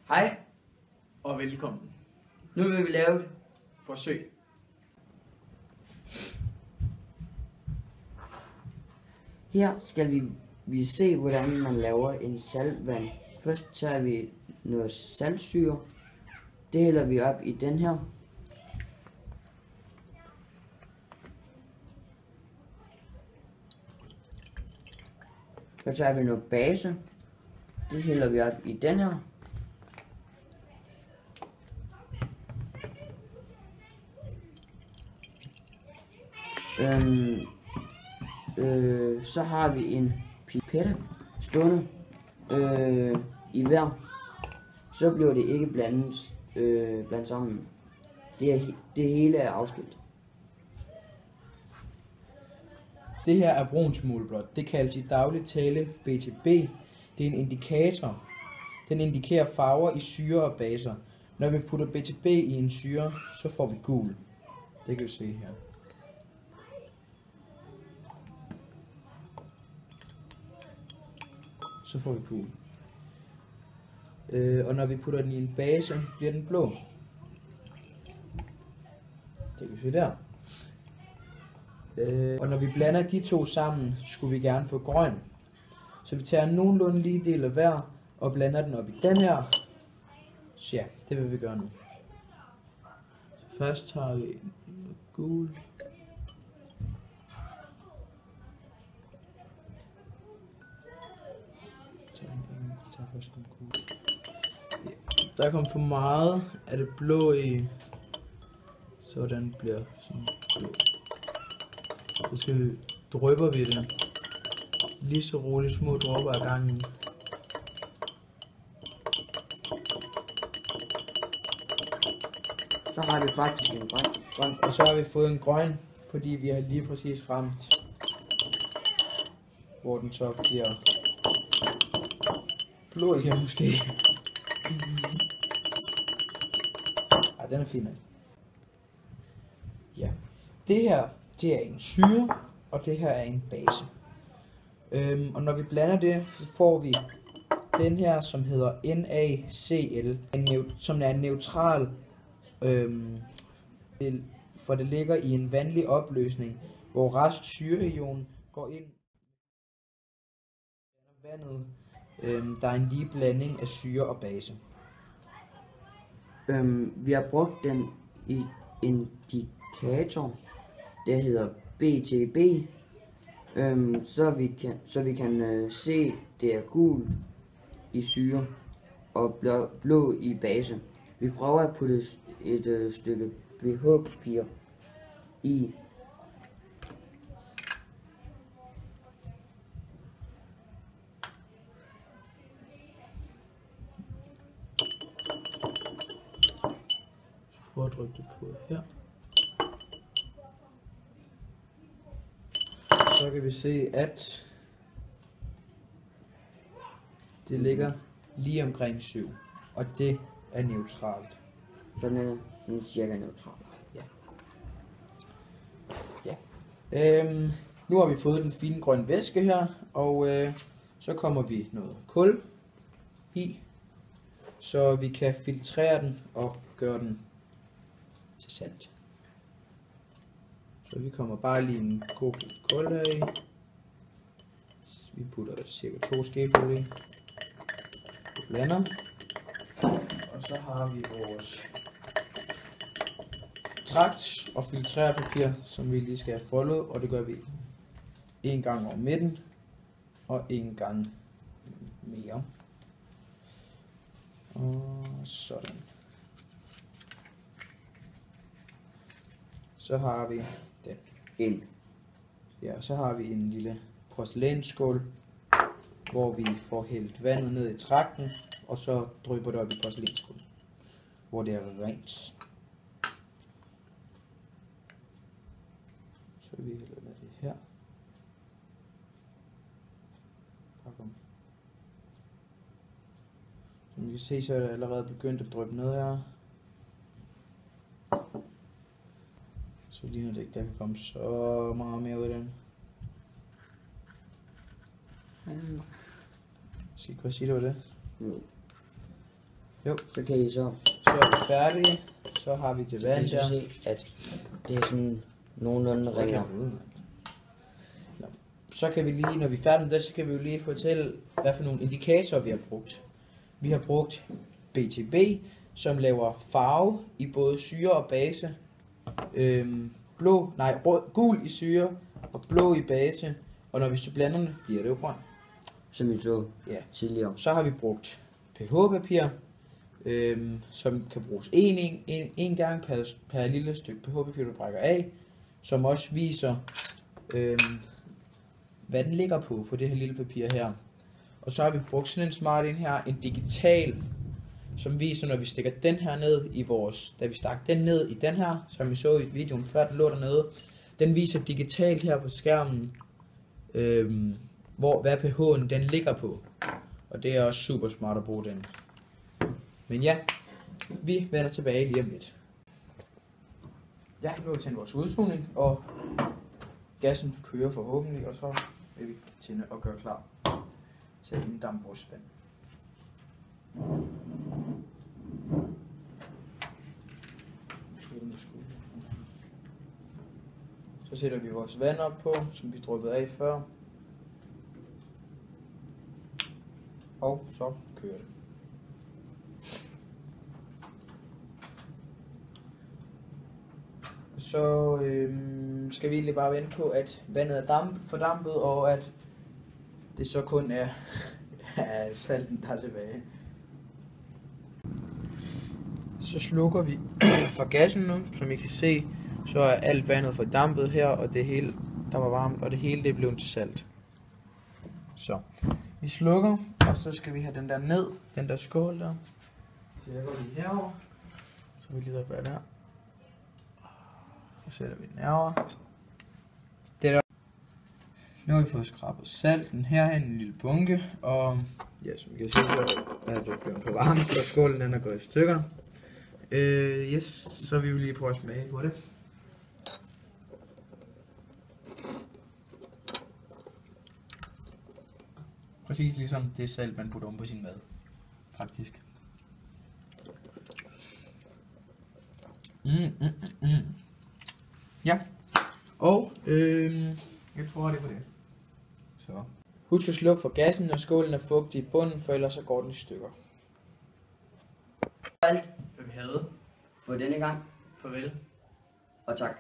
Hej og velkommen. Nu vil vi lave et forsøg. Her skal vi se, hvordan man laver en saltvand. Først tager vi noget saltsyre. Det hælder vi op i den her. Så tager vi noget base. Det hælder vi op i den her. Så har vi en pipette stående i hver. Så bliver det ikke blandet sammen. Det hele er afskilt. Det her er brunsmugleblåt. Det kaldes i daglig tale BTB. Det er en indikator. Den indikerer farver i syre og baser. Når vi putter BTB i en syre, så får vi gul. Det kan vi se her. Så får vi gul. Og når vi putter den i en base, bliver den blå. Det kan vi se der. Og når vi blander de to sammen, skulle vi gerne få grøn. Så vi tager nogenlunde lige del af hver og blander den op i den her. Så ja, det vil vi gøre nu. Så først tager vi gul. Tager først den gul. Ja. Der kom for meget af det blå i, så den bliver sådan blå. Så drypper vi det lige så roligt, små dråber ad gangen. Så har vi faktisk en grøn. Og så har vi fået en grøn, fordi vi har lige præcis ramt, hvor den så bliver blå igen måske. Ej, den er fin. Ja, det her, det er en syre, og det her er en base. Og når vi blander det, så får vi den her, som hedder NaCl, som er en neutral, for det ligger i en vandlig opløsning, hvor restsyreion går ind i vandet. Der er en lige blanding af syre og base. Vi har brugt den i indikator, der hedder BTB, så vi kan se, det er gult i syre og blå i base. Vi prøver at putte et stykke BH-papir i. Prøv at trykke det på her. Så kan vi se, at det ligger lige omkring 7, og det er neutralt. Sådan er den cirka neutral. Ja. Nu har vi fået den fine grønne væske her, og så kommer vi noget kul i, så vi kan filtrere den og gøre den til salt. Så vi kommer bare lige en god bid kul af. Vi putter cirka 2 skefulde i. Vi blander. Og så har vi vores trakt og filtrerpapir, som vi lige skal have foldet, og det gør vi en gang over midten og en gang mere. Og sådan. Så har vi den. Ja, så har vi en lille porcelænsskål, hvor vi får hældt vandet ned i trakten, og så drypper det op i porcelænsskålen, hvor det er rent. Så vi hælder det her. Som I kan se, så er det allerede begyndt at dryppe ned her. Så ligner det ikke, der kan komme så meget mere ud af den. Hvad siger du det? Jo. Så kan I så er vi færdige. Så har vi det vand der. se, at det er sådan nogenlunde regler. Så kan vi lige, når vi er færdige med det, så kan vi jo lige fortælle, hvad for nogle indikatorer vi har brugt. Vi har brugt BTB, som laver farve i både syre og base. Gul i syre og blå i base. Og når vi så blander det, bliver det jo grøn. Som vi så tidligere. Så har vi brugt pH-papir, som kan bruges en gang per lille stykke pH-papir, du brækker af. Som også viser, hvad den ligger på det her lille papir her. Og så har vi brugt sådan en smart en her, en digital, som viser, når vi stikker den her ned i vores, da vi stak den ned i den her, som vi så i videoen før, den lå dernede. Den viser digitalt her på skærmen, hvad pH'en den ligger på. Og det er også super smart at bruge den. Men ja, vi vender tilbage lige om lidt. Ja, nu har vi tændt vores udsugning, og gassen kører forhåbentlig, og så vil vi tænde og gøre klar til at inddampe vores vand. Så sætter vi vores vand op på, som vi dryppede af før. Og så kører det. Så skal vi egentlig bare vente på, at vandet er fordampet, og at det så kun er salten, der er tilbage. Så slukker vi for gassen nu, som I kan se, så er alt vandet fordampet her, og det hele, der var varmt, og det hele det er blevet til salt. Så vi slukker, og så skal vi have den der ned, den der skål der. Så jeg går lige herover, så vi lige der der. Så sætter vi den herover. Nu har vi fået skrabet salten herhen, en lille bunke, og ja, som I kan se, så er det blevet for varmt, så skålen den er gået i stykker. Yes, så vil vi lige prøve at smage på det. Præcis ligesom det salt, man putter om på sin mad, faktisk. Ja, og jeg tror det på det. Så. Husk at slukke for gassen, når skålen er fugtig i bunden, for ellers så går den i stykker. Alt, Hvad vi havde. for denne gang, Farvel. og tak.